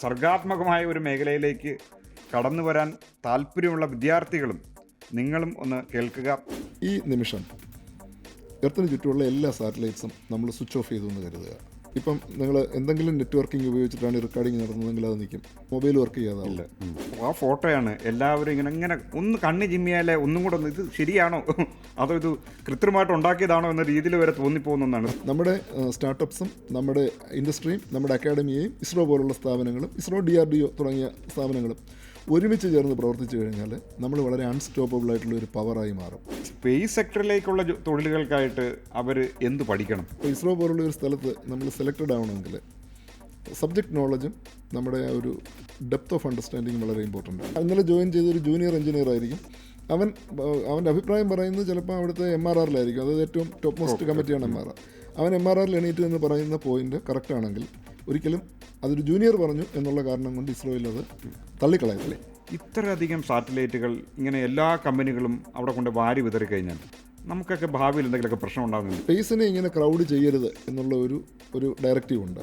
സർഗാത്മകമായ ഒരു മേഖലയിലേക്ക് കടന്നു വരാൻ താല്പര്യമുള്ള വിദ്യാർത്ഥികളും നിങ്ങളും ഒന്ന് കേൾക്കുക. ഈ നിമിഷം എർത്തിന് ചുറ്റുമുള്ള എല്ലാ സാറ്റലൈറ്റ്സും നമ്മൾ സ്വിച്ച് ഓഫ് ചെയ്തു എന്ന് കരുതുക. ഇപ്പം നിങ്ങൾ എന്തെങ്കിലും നെറ്റ്വർക്കിംഗ് ഉപയോഗിച്ചിട്ടാണ് റെക്കോർഡിങ് നടന്നതെങ്കിൽ അത് നിൽക്കും, മൊബൈൽ വർക്ക് ചെയ്യാതാവില്ല. ആ ഫോട്ടോയാണ് എല്ലാവരും ഇങ്ങനെ ഒന്ന് കണ്ണ് ചിമ്മിയാലേ ഒന്നും കൂടെ ഒന്ന് ഇത് ശരിയാണോ അതോ ഇത് കൃത്രിമമായിട്ട് ഉണ്ടാക്കിയതാണോ എന്ന രീതിയിൽ വരെ തോന്നിപ്പോകുന്നതാണ്. നമ്മുടെ സ്റ്റാർട്ടപ്സും നമ്മുടെ ഇൻഡസ്ട്രിയും നമ്മുടെ അക്കാഡമിയെയും ഇസ്രോ പോലുള്ള സ്ഥാപനങ്ങളും ഇസ്രോ DRDO തുടങ്ങിയ സ്ഥാപനങ്ങളും ഒരുമിച്ച് ചേർന്ന് പ്രവർത്തിച്ചു കഴിഞ്ഞാൽ നമ്മൾ വളരെ അൺസ്റ്റോപ്പബിൾ ആയിട്ടുള്ള ഒരു പവറായി മാറും. സ്പേസ് സെക്ടറിലേക്കുള്ള തൊഴിലുകൾക്കായിട്ട് അവർ എന്ത് പഠിക്കണം? ഇപ്പോൾ ഇസ്രോ പോലുള്ള ഒരു സ്ഥലത്ത് നമ്മൾ സെലക്റ്റഡ് ആവണമെങ്കിൽ സബ്ജക്റ്റ് നോളജും നമ്മുടെ ആ ഒരു ഡെപ്ത് ഓഫ് അണ്ടർസ്റ്റാൻഡിങ് വളരെ ഇമ്പോർട്ടൻ്റ് ആണ്. ഇന്നലെ ജോയിൻ ചെയ്തൊരു ജൂനിയർ എഞ്ചിനീയർ ആയിരിക്കും. അവൻ്റെ അഭിപ്രായം പറയുന്നത് ചിലപ്പോൾ അവിടുത്തെ MRRലായിരിക്കും, അതായത് ഏറ്റവും ടോപ്പ് മോസ്റ്റ് കമ്മിറ്റിയാണ് MRR. അവൻ MRRൽ എണീറ്റ് എന്ന് പറയുന്ന പോയിന്റ് കറക്റ്റ് ആണെങ്കിൽ ഒരിക്കലും അതൊരു ജൂനിയർ പറഞ്ഞു എന്നുള്ള കാരണം കൊണ്ട് ഇസ്രോയിൽ അത് തള്ളിക്കളയത്തില്ലേ. ഇത്രയധികം സാറ്റലൈറ്റുകൾ ഇങ്ങനെ എല്ലാ കമ്പനികളും അവിടെ കൊണ്ട് വാരി വിതറി കഴിഞ്ഞാൽ നമുക്കൊക്കെ ഭാവിയിൽ എന്തെങ്കിലുമൊക്കെ പ്രശ്നം ഉണ്ടാകുന്നുണ്ട്. സ്പേസിനെ ഇങ്ങനെ ക്രൗഡ് ചെയ്യരുത് എന്നുള്ള ഒരു ഡയറക്റ്റീവ് ഉണ്ട്.